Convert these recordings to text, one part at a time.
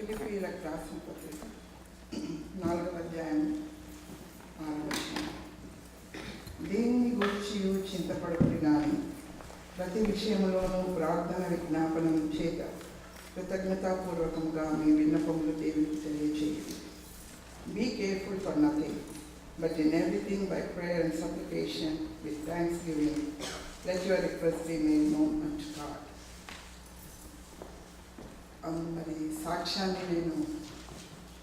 ఫిలిప్పీయులకు రాసిన పత్రిక 4వ అధ్యాయం 6వ వచనం. దేనిని గురించి చింతపడకుడి కానీ ప్రతి విషయంలోనూ ప్రార్థన విజ్ఞాపనం చేత కృతజ్ఞతాపూర్వకంగా మీ విన్నపములు దేవునికి తెలియచేయండి. Be careful for nothing, but in everything by prayer and supplication with thanksgiving let your requests be made known unto God. మరి సాక్ష్యాన్ని నేను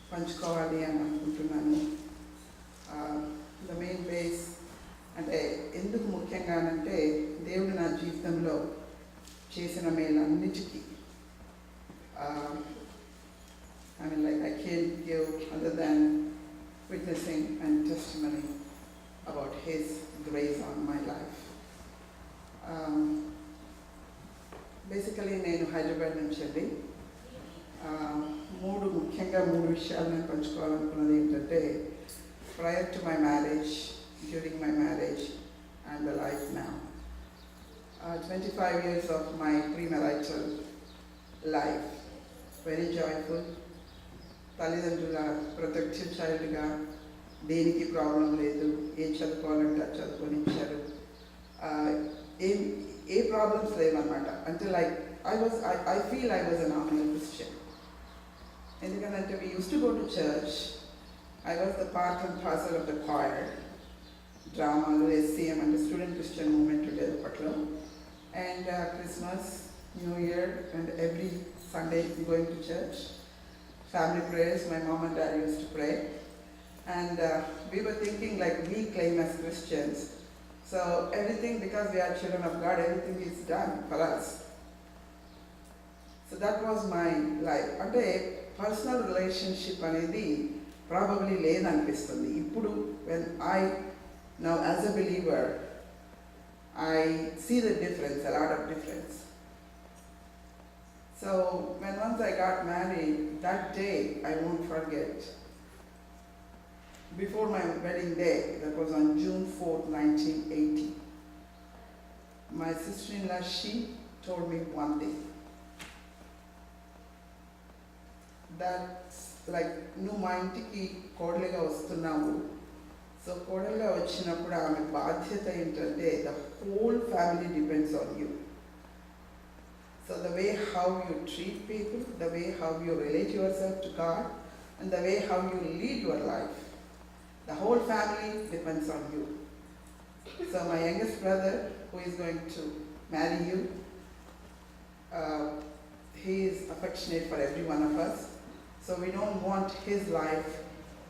పంచుకోవాలి అని అనుకుంటున్నాను. ద మెయిన్ బేస్ అంటే ఎందుకు ముఖ్యంగానంటే దేవుడు నా జీవితంలో చేసిన మేలన్నిటికీ I mean, like, I can't give other than witnessing and testimony about His grace on my life. Basically, నేను హైదరాబాద్ నుంచి వెళ్ళి ముఖ్యంగా మూడు విషయాలు నేను పంచుకోవాలనుకున్నది ఏంటంటే prior to my marriage, during my marriage, and the life now. 25 years of my premarital life, very joyful. తల్లిదండ్రుల protective చైల్డ్గా, దేనికి ప్రాబ్లం లేదు, ఏం చదువుకోవాలంటే అది చదువుకొనిచ్చారు, ఏ ప్రాబ్లమ్స్ లేవన్నమాట. అంటే like I feel I was a nominal Christian. ఎందుకంటే we used to go to church. I was the part and parcel of the choir, డ్రామాలు, SCM అంటే స్టూడెంట్ క్రిస్టియన్ మూవ్మెంట్ ఉండేది అప్పట్లో. And Christmas, New Year, and every Sunday going to church. Family prayers, my mom and dad used to pray. And we were thinking like we claim as Christians. So everything, because we are children of God, everything is done for us. So that was my life. అంటే personal relationship అనేది probably లేదనిపిస్తుంది ఇప్పుడు. when I now as a believer I see the difference, a lot of difference. So when once I got married, that day I won't forget. Before my wedding day, that was on June 4th, 1980, my sister-in-law, she told me one thing. That's like, నువ్వు మా ఇంటికి కోడలిగా వస్తున్నావు. So కోడలిగా వచ్చినప్పుడు ఆమె బాధ్యత ఏంటంటే the whole family depends on you. So the way how you treat people, the way how you relate yourself to God, and the way how you lead your life, the whole family depends on you. So my youngest brother, who is going to marry you, he is affectionate for every one of us. So we don't want his life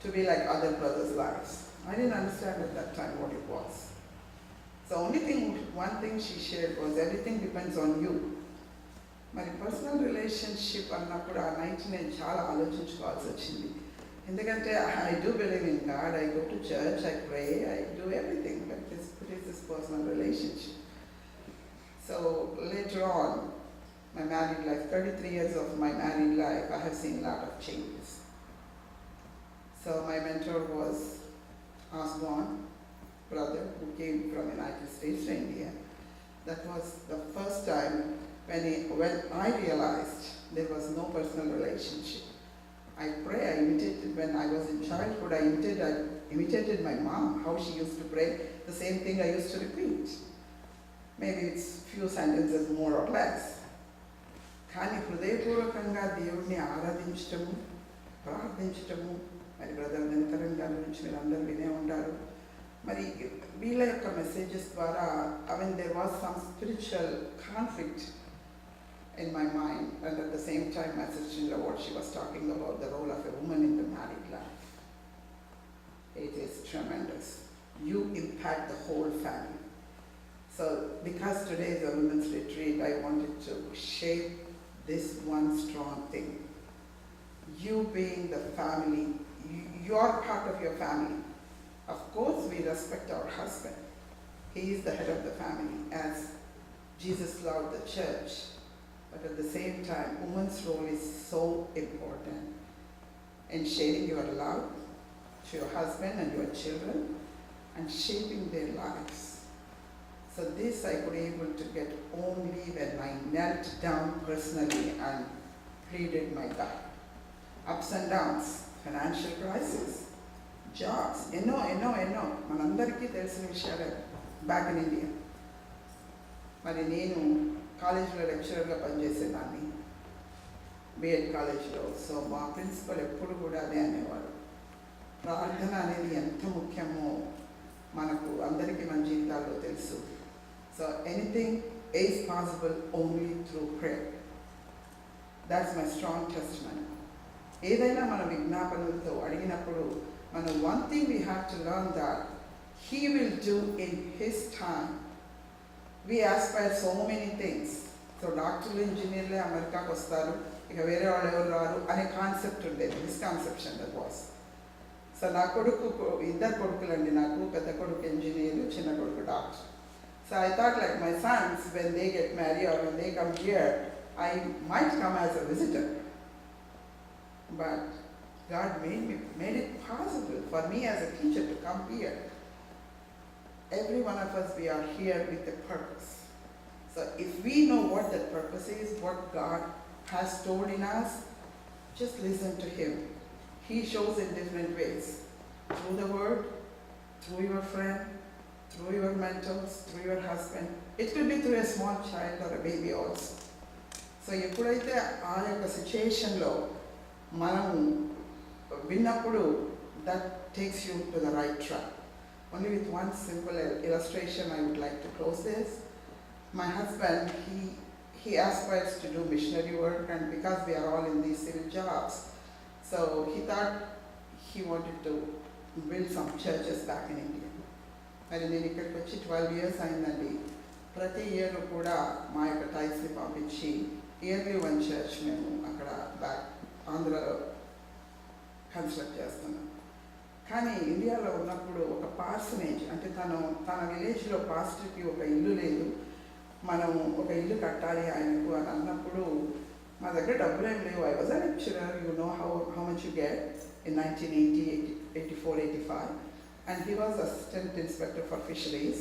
to be like other brothers' lives. I didn't understand at that time what it was. So one thing she shared was everything depends on you. మరి personal relationship అన్నప్పుడు ఆ night నేను చాలా ఆలోచించుకోవాల్సి వచ్చింది. ఎందుకంటే I do believe in God, I go to church, I pray, I do everything, but it is this personal relationship. So later on, my married life, 33 years of my married life, I have seen a lot of changes. So my mentor was Osborne, brother, who came from United States to India. That was the first time when I realized there was no personal relationship. I imitated, when I was in childhood, I imitated my mom, how she used to pray, the same thing I used to repeat. Maybe it's few sentences more or less. కానీ హృదయపూర్వకంగా దేవుడిని ఆరాధించటము, ప్రార్థించటము, మరి brother Dinakaran గారి గురించి మీరు అందరూ వినే ఉంటారు. మరి వీళ్ళ యొక్క మెసేజెస్ ద్వారా there was some spiritual conflict in my mind, and at the same time my sister-in-law, what she was talking about, the role of a woman in the married life. It is tremendous. You impact the whole family. So because today is a women's retreat, I wanted to shape this one strong thing. You being the family, you are part of your family. Of course we respect our husband. He is the head of the family as Jesus loved the church. But at the same time, woman's role is so important in sharing your love to your husband and your children and shaping their lives. So this I could able to get only when I knelt down personally and pleaded my God. ups and downs, financial crisis, jobs, ఎన్నో మనందరికీ తెలిసిన విషయాలే back in India. మరి నేను కాలేజీలో లెక్చరర్గా పనిచేసేదాన్ని, BEd కాలేజ్లో. So మా ప్రిన్సిపల్ ఎప్పుడు కూడా అదే అనేవాడు, ప్రార్థన అనేది ఎంత ముఖ్యమో మనకు అందరికీ మన జీవితాల్లో తెలుసు. So anything is possible only through prayer. That's my strong testimony. ఏదైనా మన విజ్ఞాపనలతో అడిగినప్పుడు మనం one thing we have to learn that he will do in his time. We Aspire so many things. So డాక్టర్లు, ఇంజనీర్లే అమెరికాకు వస్తారు, ఇక వేరే వాళ్ళు ఎవరు రారు అనే కాన్సెప్ట్ ఉండేది, మిస్కాన్సెప్షన్ దట్ వాస్. సో నా కొడుకు, ఇద్దరు కొడుకులండి నాకు, పెద్ద కొడుకు ఇంజనీరు, చిన్న కొడుకు doctor. So I thought like my sons, when they get married or when they come here, I might come as a visitor. But God made it possible for me as a teacher to come here. Every one of us, we are here with a purpose. So if we know what that purpose is, what God has told in us, just listen to Him. He shows in different ways. Through the word, through your friend, through your mentors, through your husband. It could be through a small child or a baby also. So ఎప్పుడైతే ఆ యొక్క సిచ్యుయేషన్లో మనం విన్నప్పుడు that takes you to the right track. Only with one simple illustration I would like to close this. My husband, he aspires to do missionary work, and because we are all in these civil jobs, so he thought he wanted to build some churches back in India. మరి నేను ఇక్కడికి వచ్చి 12 years అయిందండి. ప్రతి year కూడా మా యొక్క టైల్స్ని పంపించి ఇయర్లీ వన్ చర్చ్ మేము అక్కడ బ్యాక్ ఆంధ్రలో కన్స్ట్రక్ట్ చేస్తున్నాం. కానీ ఇండియాలో ఉన్నప్పుడు ఒక పార్సనేజ్, అంటే తన విలేజ్లో పాస్టర్కి ఒక ఇల్లు లేదు, మనం ఒక ఇల్లు కట్టాలి ఆయనకు అని అన్నప్పుడు మా దగ్గర డబ్బులు ఏం లేవు. I was a lecturer, you know how much you get in 1980, 84, 85. And he was assistant inspector for fisheries.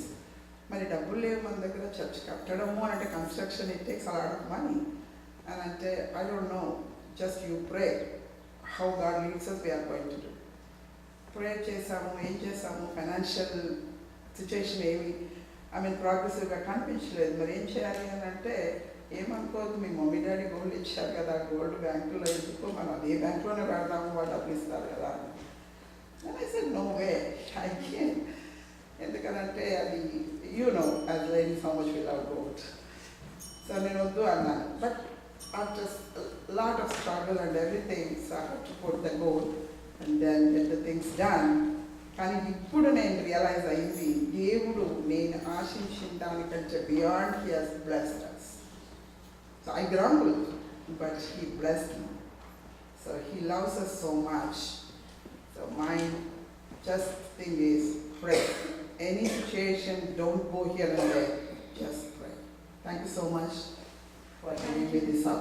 మరి డబ్బులు లేవు మన దగ్గర, చర్చ్ కట్టడము అంటే construction, it takes a lot of money. అని అంటే I don't know, just you pray how God leads us, we are going to do. Prayer చేసాము, ఏం చేసాము, ఫైనాన్షియల్ సిచ్యుయేషన్ ఏమి ప్రోగ్రెసివ్గా కనిపించలేదు. మరి ఏం చేయాలి అని అంటే, ఏమనుకోవద్దు, మీ మమ్మీ డాడీ గోల్డ్ ఇచ్చారు కదా, గోల్డ్ బ్యాంకులో ఎందుకు, మనం అదే బ్యాంకులోనే పెడదాము, వాళ్ళు డబ్బులు ఇస్తారు కదా. And I said, no way, I can't. ఎందుకంటే అది, you know, as ladies how much we love gold. So నేను వద్దు అన్నాను. But after a lot of struggle and everything, so I had to put the gold and then get the things done. కానీ ఇప్పుడు నేను realise అయింది, దేవుడు నేను ఆశించిన దానికంటే beyond he has blessed us. So I grumbled, but he blessed me. So he loves us so much. So my just thing is pray. Any situation, don't go here and there, just pray. Thank you so much for giving me this up.